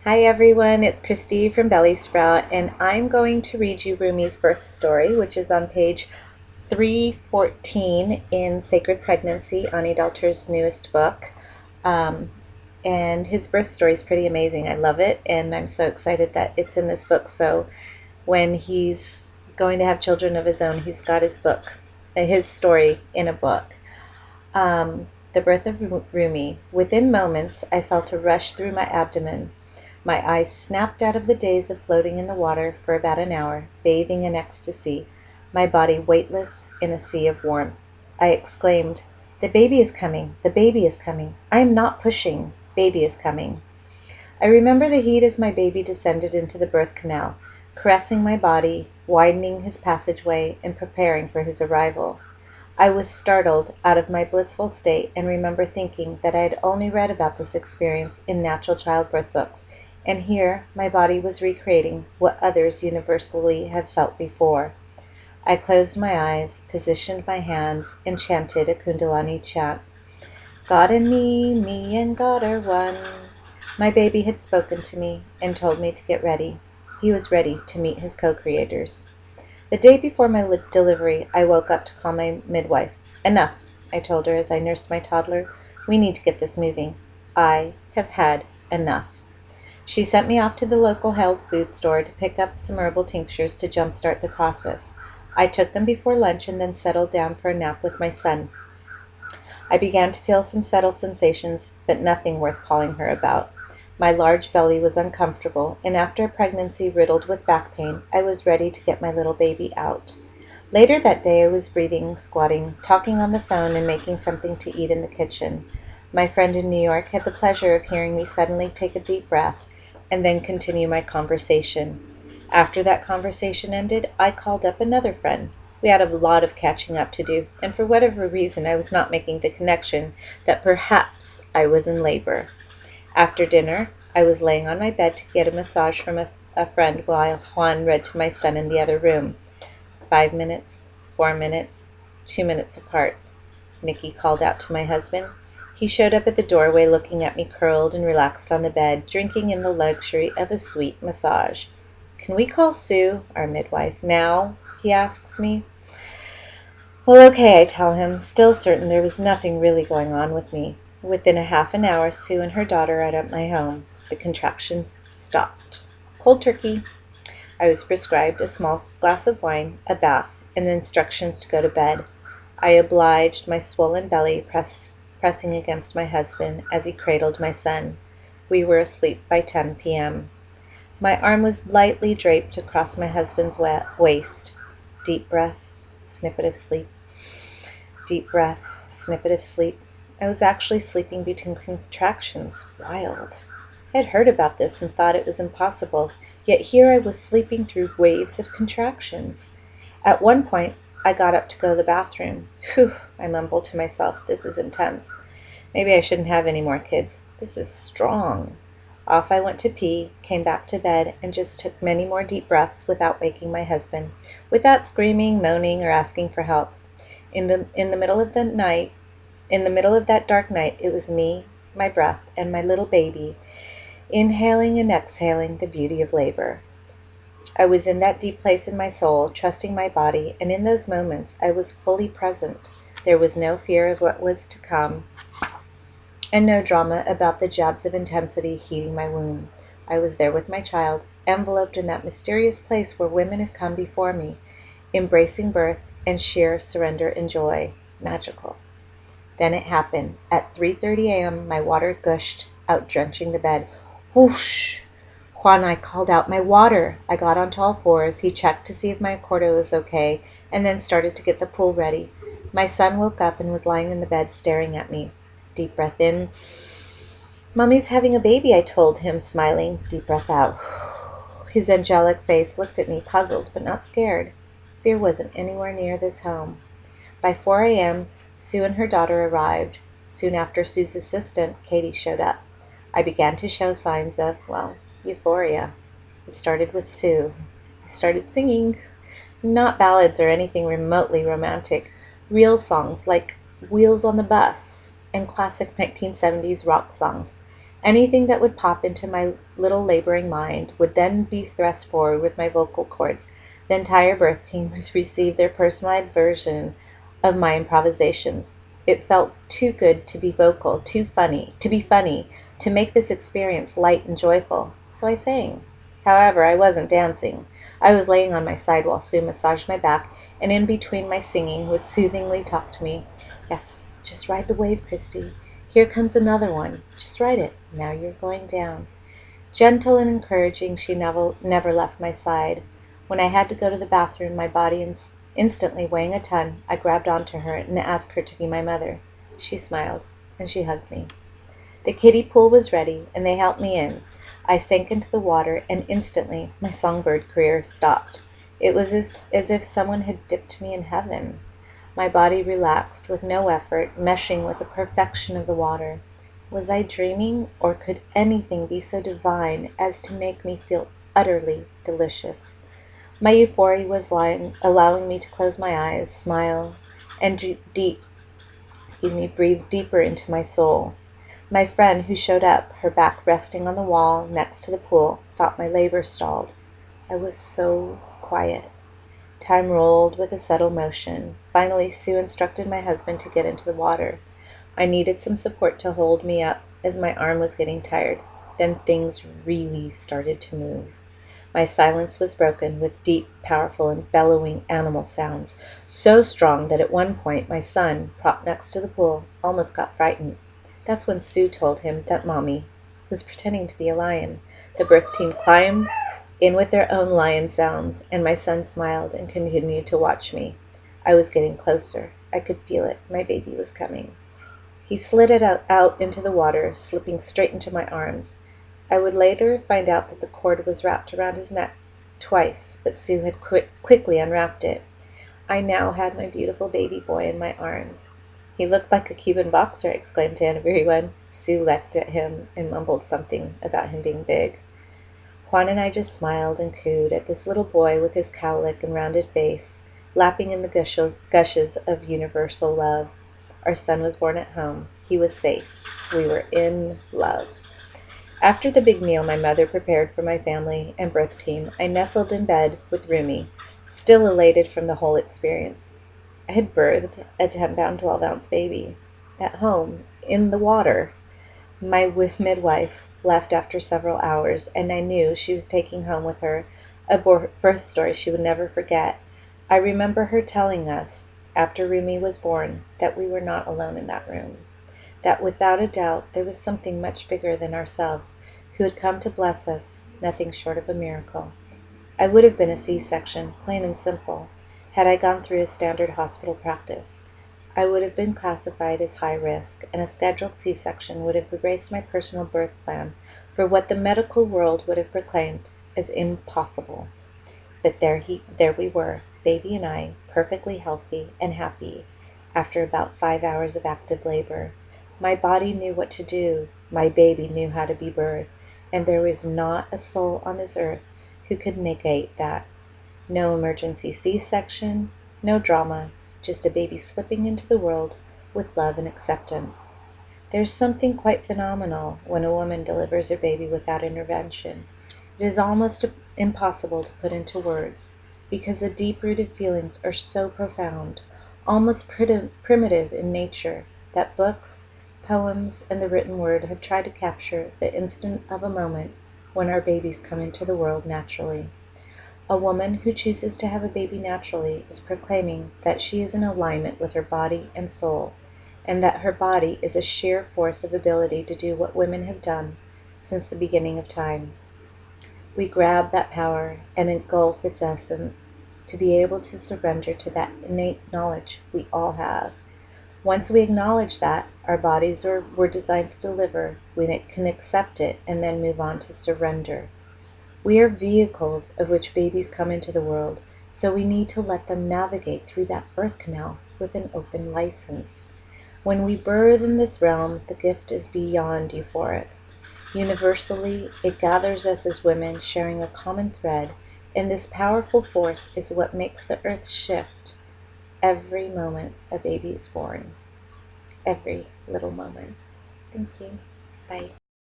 Hi everyone, it's Christy from Belly Sprout, and I'm going to read you Rumi's birth story, which is on page 314 in Sacred Pregnancy, Ani Dalter's newest book. Um, and his birth story is pretty amazing. I love it, and I'm so excited that it's in this book. So when he's going to have children of his own, he's got his book, his story in a book. The birth of Rumi. Within moments, I felt a rush through my abdomen. My eyes snapped out of the daze of floating in the water for about an hour, bathing in ecstasy, my body weightless in a sea of warmth. I exclaimed, "The baby is coming! The baby is coming! I am not pushing! Baby is coming!" I remember the heat as my baby descended into the birth canal, caressing my body, widening his passageway, and preparing for his arrival. I was startled out of my blissful state and remember thinking that I had only read about this experience in natural childbirth books, and here my body was recreating what others universally have felt before. I closed my eyes, positioned my hands, and chanted a Kundalini chant. God and me and God are one. My baby had spoken to me and told me to get ready. He was ready to meet his co-creators. The day before my delivery, I woke up to call my midwife. "Enough," I told her as I nursed my toddler. "We need to get this moving. I have had enough." She sent me off to the local health food store to pick up some herbal tinctures to jumpstart the process. I took them before lunch and then settled down for a nap with my son. I began to feel some subtle sensations, but nothing worth calling her about. My large belly was uncomfortable, and after a pregnancy riddled with back pain, I was ready to get my little baby out. Later that day I was breathing, squatting, talking on the phone, and making something to eat in the kitchen. My friend in New York had the pleasure of hearing me suddenly take a deep breath and then continue my conversation. After that conversation ended, I called up another friend. We had a lot of catching up to do, and for whatever reason I was not making the connection that perhaps I was in labor. After dinner, I was laying on my bed to get a massage from a friend while Juan read to my son in the other room. 5 minutes, 4 minutes, 2 minutes apart. Nicky called out to my husband. He showed up at the doorway looking at me curled and relaxed on the bed, drinking in the luxury of a sweet massage. "Can we call Sue, our midwife, now?" he asks me. Well, okay, I tell him, still certain there was nothing really going on with me. Within a half an hour, Sue and her daughter are at my home. The contractions stopped. Cold turkey. I was prescribed a small glass of wine, a bath, and the instructions to go to bed. I obliged, my swollen belly pressing against my husband as he cradled my son. We were asleep by 10 p.m. My arm was lightly draped across my husband's waist. Deep breath, snippet of sleep. Deep breath, snippet of sleep. I was actually sleeping between contractions. Wild. I had heard about this and thought it was impossible, yet here I was sleeping through waves of contractions. At one point, I got up to go to the bathroom. "Whew," I mumbled to myself, "this is intense. Maybe I shouldn't have any more kids. This is strong." Off I went to pee, came back to bed, and just took many more deep breaths without waking my husband, without screaming, moaning, or asking for help. In the middle of the night, in the middle of that dark night, it was me, my breath, and my little baby, inhaling and exhaling the beauty of labor. I was in that deep place in my soul, trusting my body, and in those moments I was fully present. There was no fear of what was to come, and no drama about the jabs of intensity heating my womb. I was there with my child, enveloped in that mysterious place where women have come before me, embracing birth and sheer surrender and joy. Magical. Then it happened. At 3:30 a.m., my water gushed out, drenching the bed. Whoosh! Juan, I called out, "My water!" I got onto all fours. He checked to see if my corda was okay, and then started to get the pool ready. My son woke up and was lying in the bed staring at me. Deep breath in. "Mommy's having a baby," I told him, smiling. Deep breath out. His angelic face looked at me, puzzled but not scared. Fear wasn't anywhere near this home. By 4 a.m., Sue and her daughter arrived. Soon after, Sue's assistant, Katie, showed up. I began to show signs of, well, euphoria. It started with Sue. I started singing. Not ballads or anything remotely romantic. Real songs like "Wheels on the Bus" and classic 1970s rock songs. Anything that would pop into my little laboring mind would then be thrust forward with my vocal cords. The entire birth team would receive their personalized version of my improvisations. It felt too good to be vocal, to be funny, to make this experience light and joyful. So I sang. However, I wasn't dancing. I was laying on my side while Sue massaged my back, and in between my singing would soothingly talk to me. Yes, just ride the wave, Christy. Here comes another one. Just ride it. Now you're going down. Gentle and encouraging, she never left my side. When I had to go to the bathroom, my body instantly weighing a ton, I grabbed onto her and asked her to be my mother. She smiled, and she hugged me. The kiddie pool was ready, and they helped me in. I sank into the water, and instantly my songbird career stopped. It was as if someone had dipped me in heaven. My body relaxed with no effort, meshing with the perfection of the water. Was I dreaming, or could anything be so divine as to make me feel utterly delicious? My euphoria was allowing me to close my eyes, smile, and breathe deeper into my soul. My friend, who showed up, her back resting on the wall next to the pool, thought my labor stalled. I was so quiet. Time rolled with a subtle motion. Finally, Sue instructed my husband to get into the water. I needed some support to hold me up as my arm was getting tired. Then things really started to move. My silence was broken with deep, powerful, and bellowing animal sounds, so strong that at one point my son, propped next to the pool, almost got frightened. That's when Sue told him that Mommy was pretending to be a lion. The birth team climbed in with their own lion sounds, and my son smiled and continued to watch me. I was getting closer. I could feel it. My baby was coming. He slid it out into the water, slipping straight into my arms. I would later find out that the cord was wrapped around his neck twice, but Sue had quickly unwrapped it. I now had my beautiful baby boy in my arms. He looked like a Cuban boxer, I exclaimed to everyone. Sue looked at him and mumbled something about him being big. Juan and I just smiled and cooed at this little boy with his cowlick and rounded face, lapping in the gushes of universal love. Our son was born at home. He was safe. We were in love. After the big meal my mother prepared for my family and birth team, I nestled in bed with Rumi, still elated from the whole experience. I had birthed a 10-pound, 12-ounce baby. At home, in the water. My midwife left after several hours, and I knew she was taking home with her a birth story she would never forget. I remember her telling us, after Rumi was born, that we were not alone in that room. That without a doubt there was something much bigger than ourselves who had come to bless us, nothing short of a miracle. I would have been a C-section, plain and simple, had I gone through a standard hospital practice. I would have been classified as high risk, and a scheduled C-section would have erased my personal birth plan for what the medical world would have proclaimed as impossible. But there we were, baby and I, perfectly healthy and happy, after about 5 hours of active labor. My body knew what to do, my baby knew how to be birthed, and there was not a soul on this earth who could negate that. No emergency C-section, no drama, just a baby slipping into the world with love and acceptance. There's something quite phenomenal when a woman delivers her baby without intervention. It is almost impossible to put into words, because the deep-rooted feelings are so profound, almost primitive in nature, that books, poems, and the written word have tried to capture the instant of a moment when our babies come into the world naturally. A woman who chooses to have a baby naturally is proclaiming that she is in alignment with her body and soul, and that her body is a sheer force of ability to do what women have done since the beginning of time. We grab that power and engulf its essence to be able to surrender to that innate knowledge we all have. Once we acknowledge that our bodies were designed to deliver, we can accept it and then move on to surrender. We are vehicles of which babies come into the world, so we need to let them navigate through that birth canal with an open license. When we birth in this realm, the gift is beyond euphoric. Universally, it gathers us as women sharing a common thread, and this powerful force is what makes the earth shift every moment a baby is born. Every little moment. Thank you. Bye.